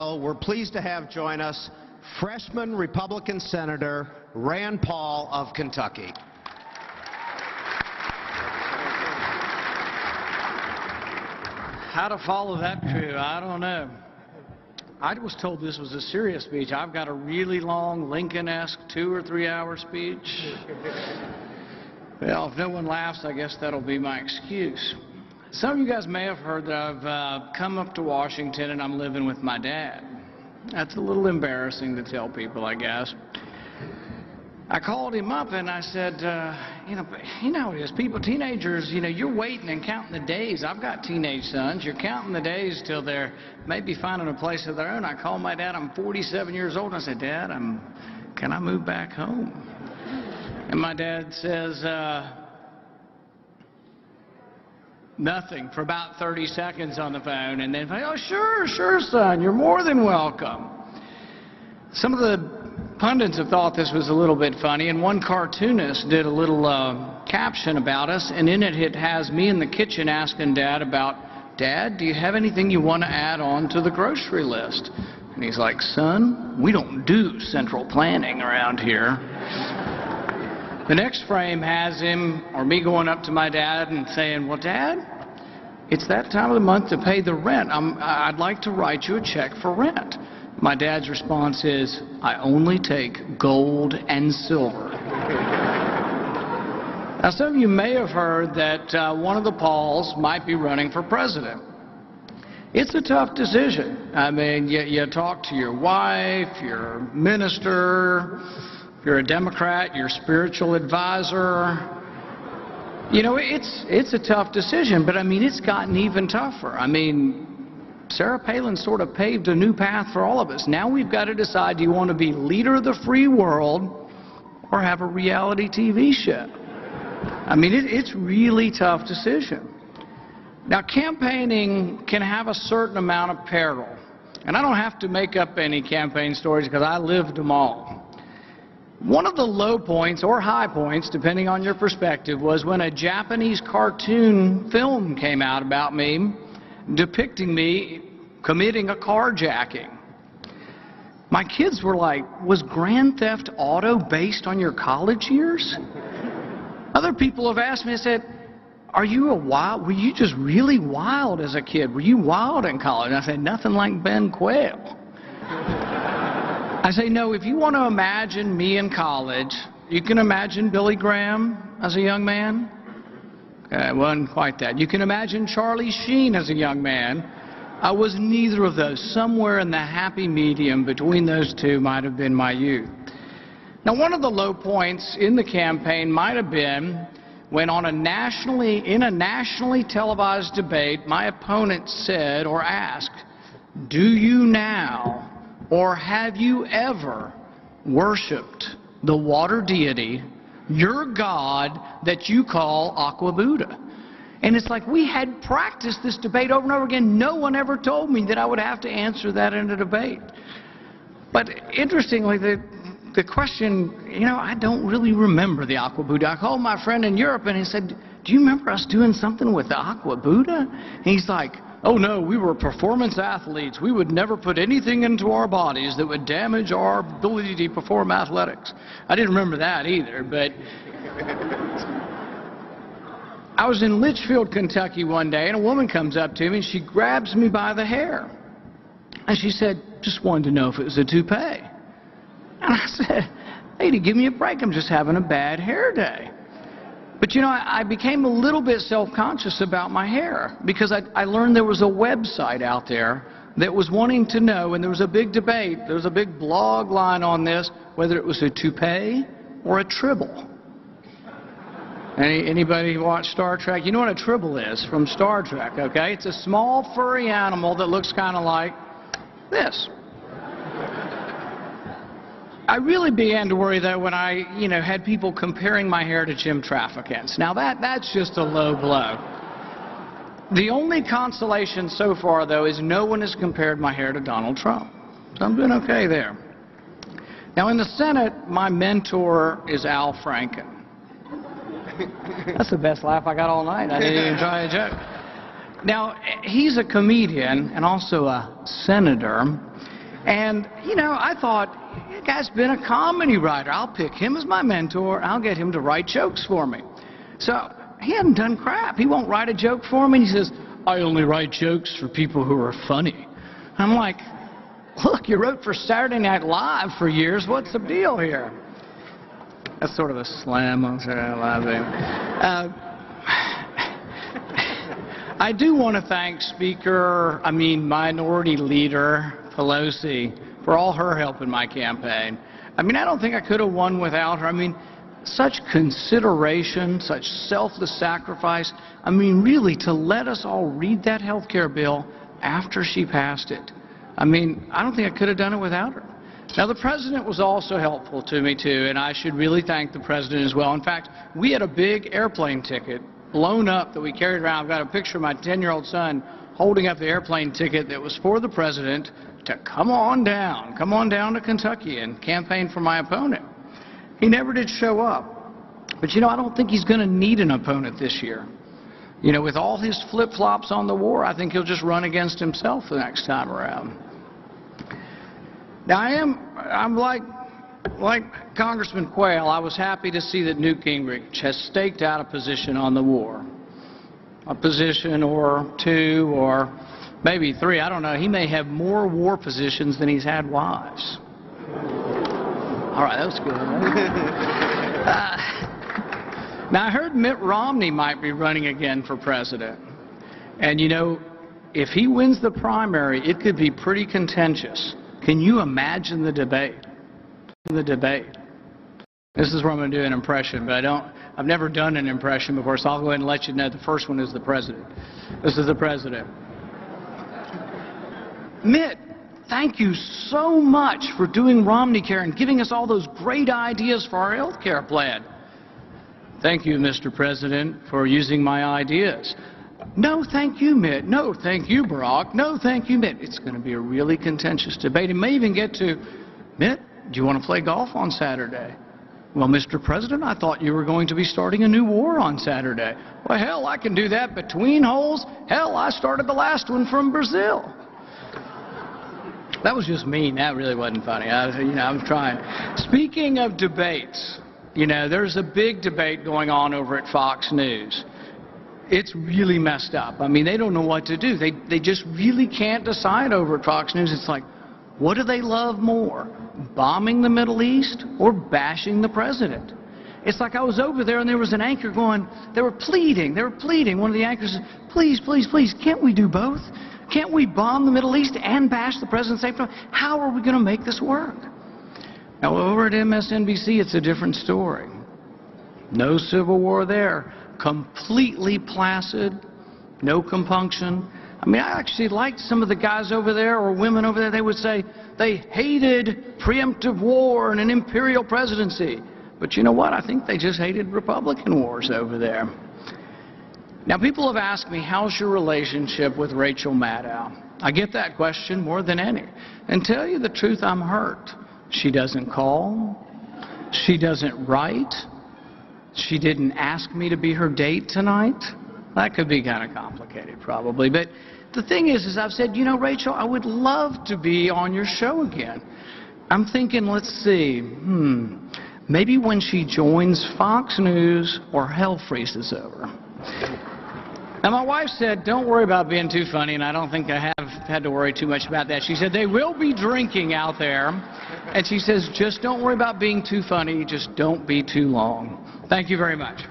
bill, we're pleased to have join us freshman Republican Senator Rand Paul of Kentucky. How to follow that crew, I don't know. I was told this was a serious speech. I've got a really long Lincoln-esque 2 or 3 hour speech. Well, if no one laughs, I guess that'll be my excuse. Some of you guys may have heard that I've come up to Washington and I'm living with my dad. That's a little embarrassing to tell people, I guess. I called him up and I said, you know how it is. People, teenagers, you're waiting and counting the days. I've got teenage sons. You're counting the days till they're maybe finding a place of their own. I called my dad. I'm 47 years old. And I said, Dad, can I move back home? And my dad says, nothing for about 30 seconds on the phone. And then, oh, sure, son, you're more than welcome. Some of the pundits have thought this was a little bit funny, and one cartoonist did a little caption about us, and in it has me in the kitchen asking Dad about, Dad, do you have anything you want to add on to the grocery list? And he's like, son, we don't do central planning around here. The next frame has him or me going up to my dad and saying, well, Dad, it's that time of the month to pay the rent. I'd like to write you a check for rent. My dad's response is, I only take gold and silver. Now, some of you may have heard that one of the Pauls might be running for president. It's a tough decision. I mean, you talk to your wife, your minister, if you're a Democrat, your spiritual advisor. It's a tough decision, but I mean, it's gotten even tougher. I mean, Sarah Palin sort of paved a new path for all of us. Now we've got to decide, do you want to be leader of the free world or have a reality TV show? I mean, it's really tough decision. Now, campaigning can have a certain amount of peril. And I don't have to make up any campaign stories because I lived them all. One of the low points or high points, depending on your perspective, was when a Japanese cartoon film came out about me depicting me committing a carjacking. My kids were like, was Grand Theft Auto based on your college years? Other people have asked me, they said, were you just really wild as a kid? Were you wild in college? And I said, nothing like Ben Quayle. I say, no, if you want to imagine me in college, you can imagine Billy Graham as a young man. It wasn't quite that. You can imagine Charlie Sheen as a young man. I was neither of those. Somewhere in the happy medium between those two might have been my youth. Now, one of the low points in the campaign might have been when in a nationally televised debate, my opponent said or asked, do you now or have you ever worshipped the water deity, your God that you call Aqua Buddha? And it's like we had practiced this debate over and over again. No one ever told me that I would have to answer that in a debate. But interestingly, the question, I don't really remember the Aqua Buddha. I called my friend in Europe and he said, do you remember us doing something with the Aqua Buddha? And he's like, oh no, we were performance athletes. We would never put anything into our bodies that would damage our ability to perform athletics. I didn't remember that either, but I was in Litchfield, Kentucky one day, and a woman comes up to me and she grabs me by the hair. And she said, just wanted to know if it was a toupee. And I said, lady, give me a break. I'm just having a bad hair day. But I became a little bit self-conscious about my hair because I learned there was a website out there that was wanting to know, and there was a big debate, there was a big blog line on this, whether it was a toupee or a tribble. Anybody watch Star Trek? You know what a tribble is from Star Trek, okay? It's a small furry animal that looks kind of like this. I really began to worry, though, when I, had people comparing my hair to Jim Trafficant's. Now, that's just a low blow. The only consolation so far, though, is no one has compared my hair to Donald Trump. So I'm doing okay there. Now, in the Senate, my mentor is Al Franken. That's the best laugh I got all night. I didn't even try a joke. Now, he's a comedian and also a senator. And, you know, I thought, the guy's been a comedy writer. I'll pick him as my mentor. I'll get him to write jokes for me. So he hadn't done crap. He won't write a joke for me. And he says, I only write jokes for people who are funny. I'm like, look, you wrote for Saturday Night Live for years. What's the deal here? That's sort of a slam on Saturday Night Live. I do want to thank Minority Leader Pelosi for all her help in my campaign. I mean, I don't think I could have won without her. I mean, such consideration, such selfless sacrifice. I mean, really, to let us all read that health care bill after she passed it. I mean, I don't think I could have done it without her. Now, the President was also helpful to me, too, and I should really thank the President as well. In fact, we had a big airplane ticket blown up that we carried around. I've got a picture of my 10-year-old son holding up the airplane ticket that was for the President to come on down to Kentucky and campaign for my opponent. He never did show up. But, you know, I don't think he's going to need an opponent this year. You know, with all his flip-flops on the war, I think he'll just run against himself the next time around. Now, I'm like Congressman Quayle. I was happy to see that Newt Gingrich has staked out a position on the war. A position or two or maybe three. I don't know. He may have more war positions than he's had wives. All right, that was good. Now, I heard Mitt Romney might be running again for president. And, you know, if he wins the primary, it could be pretty contentious. Can you imagine the debate? This is where I'm going to do an impression, but I've never done an impression before, so I'll go ahead and let you know the first one is the President. This is the President. Mitt, thank you so much for doing Romney Care and giving us all those great ideas for our health care plan. Thank you, Mr. President, for using my ideas. No, thank you, Mitt. No, thank you, Barack. No, thank you, Mitt. It's going to be a really contentious debate. It may even get to, Mitt, do you want to play golf on Saturday? Well, Mr. President, I thought you were going to be starting a new war on Saturday. Well, hell, I can do that between holes. Hell, I started the last one from Brazil. That was just mean. That really wasn't funny. I'm trying. Speaking of debates, you know, there's a big debate going on over at Fox News. It's really messed up. I mean, they don't know what to do. They just really can't decide over at Fox News. It's like, what do they love more, bombing the Middle East or bashing the president? It's like I was over there and there was an anchor going, they were pleading. One of the anchors said, please, please, please, can't we do both? Can't we bomb the Middle East and bash the president at the same time? How are we going to make this work? Now, over at MSNBC, it's a different story. No civil war there. Completely placid, no compunction. I mean, I actually liked some of the guys over there or women over there. They would say they hated preemptive war and an imperial presidency. But you know what? I think they just hated Republican wars over there. Now, people have asked me, how's your relationship with Rachel Maddow? I get that question more than any. And tell you the truth, I'm hurt. She doesn't call. She doesn't write. She didn't ask me to be her date tonight. That could be kind of complicated, probably. But the thing is I've said, you know, Rachel, I would love to be on your show again. I'm thinking, let's see, maybe when she joins Fox News or hell freezes over. Now, my wife said, don't worry about being too funny, and I don't think I have had to worry too much about that. She said, they will be drinking out there, and she says, just don't worry about being too funny, just don't be too long. Thank you very much.